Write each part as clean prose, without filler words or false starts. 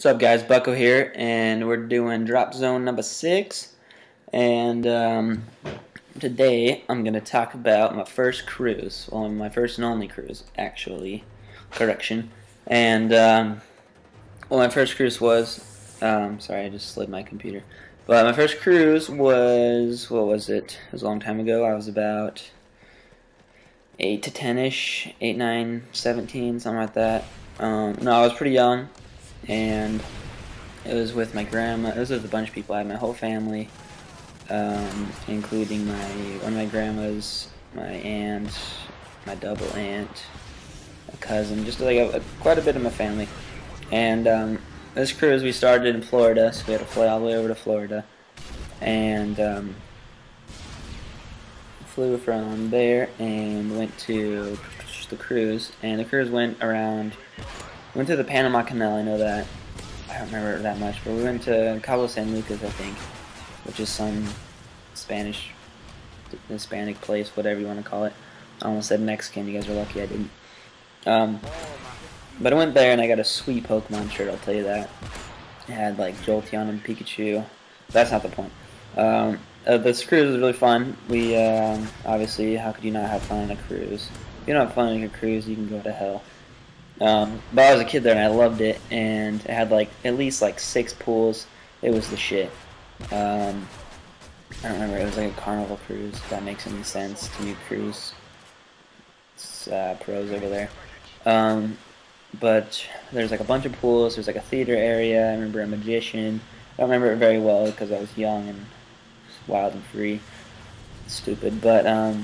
What's up, guys? Bucko here, and we're doing drop zone number 6. And today I'm going to talk about my first cruise. Well, my first and only cruise, actually. Correction. And, well, my first cruise was, sorry, I just slid my computer. But my first cruise was, what was it? It was a long time ago. I was about 8 to 10-ish, 8, 9, 17, something like that. No, I was pretty young. And it was with my grandma. It was with a bunch of people. I had my whole family, including one of my grandmas, my aunt, my double aunt, a cousin, just like quite a bit of my family. And this cruise, we started in Florida, so we had to fly all the way over to Florida, and flew from there and went to the cruise. And the cruise went to the Panama Canal. I know that. I don't remember that much, but we went to Cabo San Lucas, I think, which is some Hispanic place, whatever you want to call it. I almost said Mexican. You guys are lucky I didn't. But I went there and I got a sweet Pokemon shirt, I'll tell you that. It had like Jolteon and Pikachu. That's not the point. This cruise was really fun. We, obviously, how could you not have fun on a cruise? If you don't have fun on a cruise, you can go to hell. But I was a kid there and I loved it, and it had like at least like 6 pools. It was the shit. I don't remember, it was like a carnival cruise, if that makes any sense to you cruise pros over there. But there's like a bunch of pools. There's like a theater area. I remember a magician. I don't remember it very well because I was young and wild and free, stupid, but I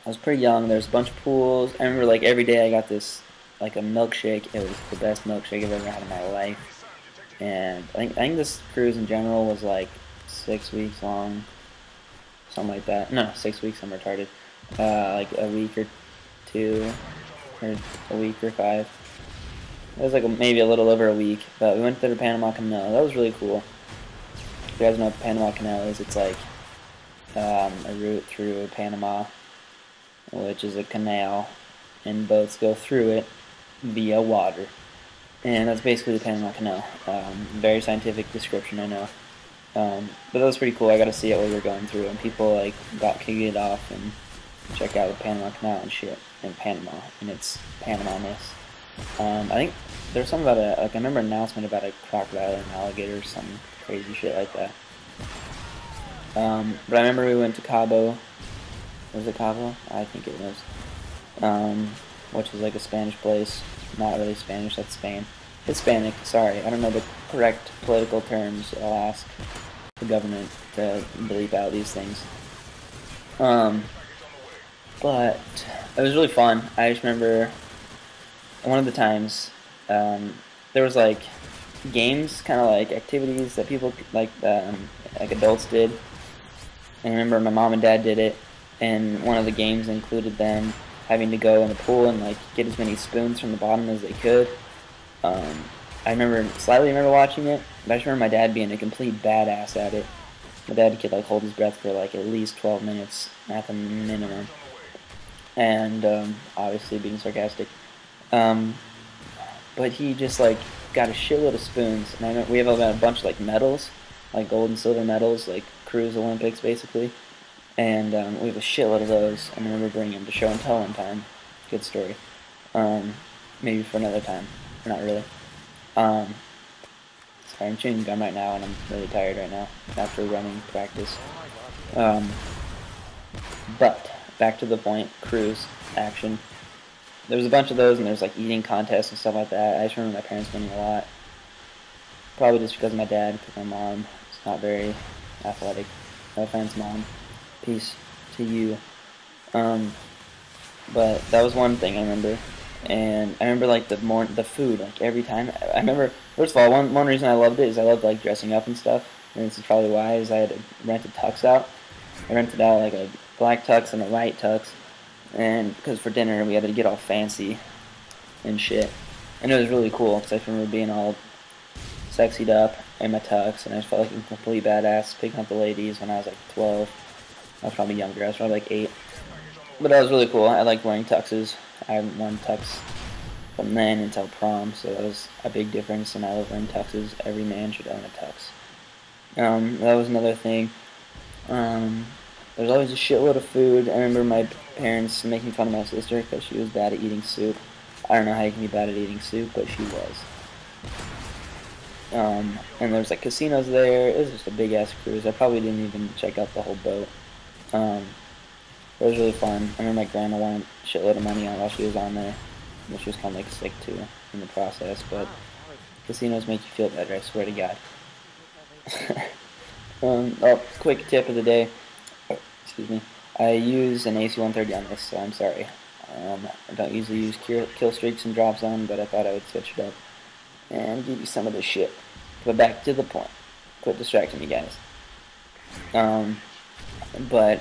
was pretty young. There's a bunch of pools. I remember like every day I got this like a milkshake. It was the best milkshake I've ever had in my life. And I think this cruise in general was like 6 weeks long, something like that. No, 6 weeks. I'm retarded. Like a week or 2, or a week or 5. It was like maybe a little over a week. But we went to the Panama Canal. That was really cool. If you guys know what the Panama Canal is, it's like a route through Panama, which is a canal, and boats go through it via water. And that's basically the Panama Canal. Very scientific description, I know. But that was pretty cool. I got to see it while we were going through, and people like got kicked off and check out the Panama Canal and shit in Panama, and its Panama-ness. I think there's something about I remember an announcement about a crocodile and an alligator or some crazy shit like that. But I remember we went to Cabo. Was it Cabo? I think it was. Which is like a Spanish place. Not really Spanish, that's Spain. Hispanic, sorry. I don't know the correct political terms. I'll ask the government to bleep out these things. But it was really fun. I just remember one of the times there was like games, kind of like activities that people like adults did. And I remember my mom and dad did it, and one of the games included them having to go in the pool and like get as many spoons from the bottom as they could. I slightly remember watching it, but I just remember my dad being a complete badass at it. My dad could like hold his breath for like at least 12 minutes at the minimum, and obviously being sarcastic. But he just like got a shitload of spoons, and I know we have a bunch of like medals, like gold and silver medals, like cruise Olympics basically. And we have a shitload of those. I remember bringing them to show and tell one time. Good story. Maybe for another time. Not really. Sorry, I'm chewing gum right now, and I'm really tired right now after running practice. But back to the point, cruise action. There was a bunch of those, and there's like eating contests and stuff like that. I just remember my parents winning a lot. Probably just because of my dad, because my mom is not very athletic. No offense, Mom. Peace to you. But that was one thing I remember. And I remember like the food, like every time. I remember, first of all, one reason I loved it is I loved like dressing up and stuff. And this is probably why, is I had to rent a tux out. I rented out like a black tux and a white tux. And because for dinner we had to get all fancy and shit. And it was really cool because I remember being all sexied up in my tux, and I just felt like a complete badass picking up the ladies when I was like 12. I was probably younger. I was probably like 8. But that was really cool. I liked wearing tuxes. I haven't worn tux from then until prom, so that was a big difference, and I live in Texas. Every man should own a tux. That was another thing. There's always a shitload of food. I remember my parents making fun of my sister because she was bad at eating soup. I don't know how you can be bad at eating soup, but she was. And there was like casinos there. It was just a big ass cruise. I probably didn't even check out the whole boat. It was really fun. I remember my grandma won a shitload of money on while she was on there, which was kind of like sick too in the process. But casinos make you feel better, I swear to God. Oh, quick tip of the day. Excuse me. I use an AC-130 on this, so I'm sorry. I don't usually use kill streaks and drop zone, but I thought I would switch it up and give you some of this shit. But back to the point. Quit distracting me, guys. But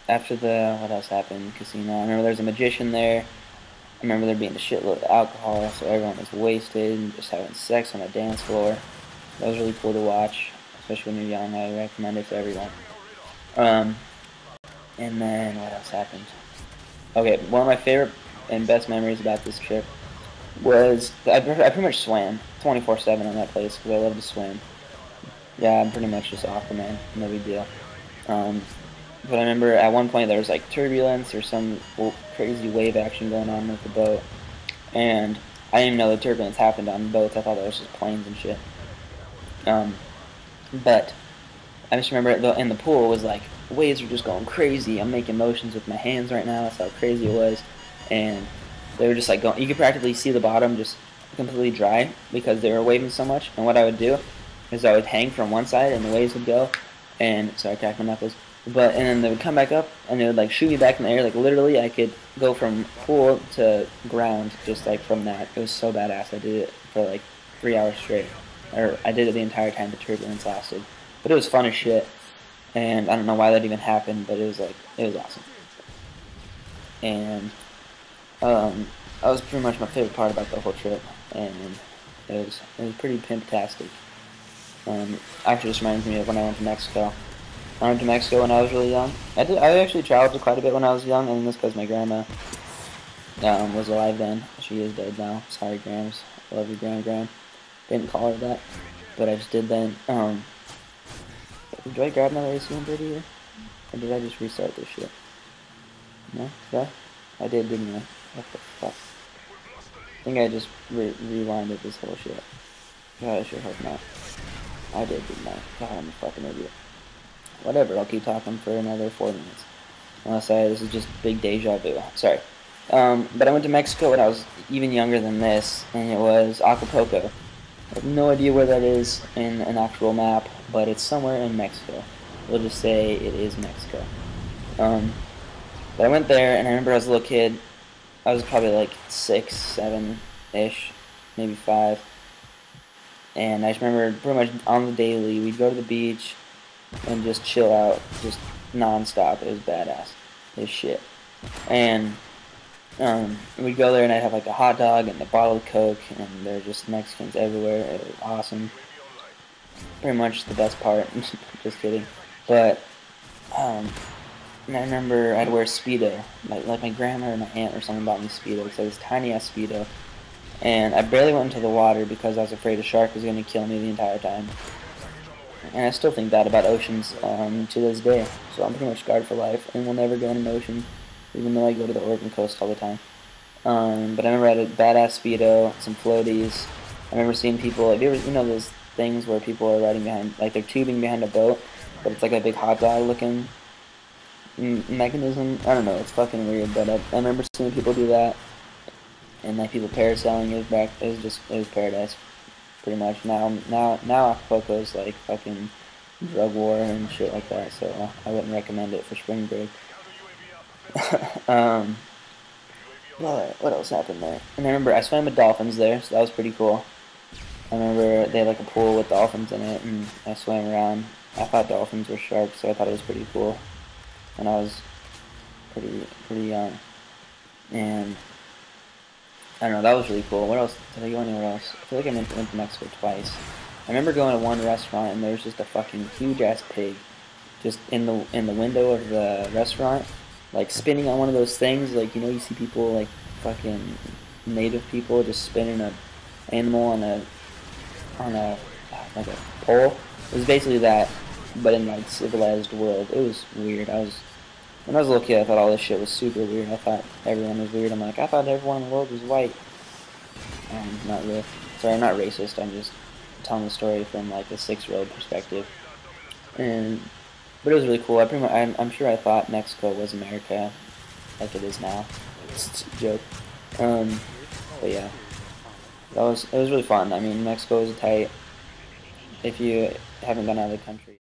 after what else happened? Casino. I remember there was a magician there. I remember there being a shitload of alcohol, so everyone was wasted and just having sex on the dance floor. That was really cool to watch, especially when you're young. I recommend it to everyone. And then what else happened? Okay, one of my favorite and best memories about this trip was I pretty much swam 24/7 on that place because I love to swim. Yeah, I'm pretty much just Aquaman, no big deal. But I remember at one point there was like turbulence or some crazy wave action going on with the boat, and I didn't even know the turbulence happened on boats. I thought that was just planes and shit. But I just remember in the pool it was like waves were just going crazy. I'm making motions with my hands right now. That's how crazy it was, and they were just like going. You could practically see the bottom just completely dry because they were waving so much. And what I would do is I would hang from one side and the waves would go, and sorry, I cracked my knuckles. And then they would come back up and they would like shoot me back in the air. Like literally, I could go from pool to ground just like from that. It was so badass. I did it for like 3 hours straight, or I did it the entire time the turbulence lasted. But it was fun as shit, and I don't know why that even happened, but it was awesome. And that was pretty much my favorite part about the whole trip, and it was pretty pimp-tastic. Actually, just reminds me of when I went to Mexico. I went to Mexico when I was really young. I actually traveled quite a bit when I was young, and that's because my grandma was alive then. She is dead now. Sorry, Grams. I love you, Gram. Didn't call her that, but I just did then. Do I grab another AC-130 here? Or did I just restart this shit? No? Yeah? I did, didn't I? What the fuck? I think I just rewinded this whole shit. God, I sure hope not. I did, didn't I? God, I'm a fucking idiot. Whatever, I'll keep talking for another 4 minutes. Unless this is just big deja vu. Sorry. But I went to Mexico when I was even younger than this, and it was Acapulco. I have no idea where that is in an actual map, but it's somewhere in Mexico. We'll just say it is Mexico. But I went there, and I remember as a little kid, I was probably like 6, 7-ish, maybe 5. And I just remember pretty much on the daily, we'd go to the beach and just chill out, just non-stop. It was badass. It was shit. And we'd go there and I'd have like a hot dog and a bottle of Coke, and there were just Mexicans everywhere. It was awesome. Pretty much the best part. Just kidding. But and I remember I'd wear Speedo. Like my grandma or my aunt or someone bought me Speedo, because I was tiny ass Speedo. And I barely went into the water because I was afraid a shark was going to kill me the entire time. And I still think that about oceans to this day. So I'm pretty much scarred for life and will never go in an ocean, even though I go to the Oregon coast all the time. But I remember I had a badass Speedo, some floaties. I remember seeing people, have you ever, those things where people are riding behind, like they're tubing behind a boat, but it's like a big hot dog looking mechanism? I don't know, it's fucking weird, but I remember seeing people do that. And like people parasailing, it was paradise, pretty much. Now Acapulco is like fucking drug war and shit like that, so I wouldn't recommend it for spring break. What else happened there? And I remember I swam with dolphins there, so that was pretty cool. I remember they had like a pool with dolphins in it, and I swam around. I thought dolphins were sharks, so I thought it was pretty cool. And I was pretty young. And I don't know, that was really cool. What else? Did I go anywhere else? I feel like I went to Mexico twice. I remember going to one restaurant and there was just a fucking huge ass pig just in the window of the restaurant, like spinning on one of those things, like you see people like fucking native people just spinning a animal on a like a pole. It was basically that, but in like civilized world. It was weird. When I was a little kid, I thought all this shit was super weird. I thought everyone was weird. I'm like, I thought everyone in the world was white. Not really. Sorry, I'm not racist. I'm just telling the story from like a 6-year-old perspective. But it was really cool. I'm sure I thought Mexico was America, like it is now. It's a joke. But yeah, it was really fun. I mean, Mexico is tight. If you haven't gone out of the country.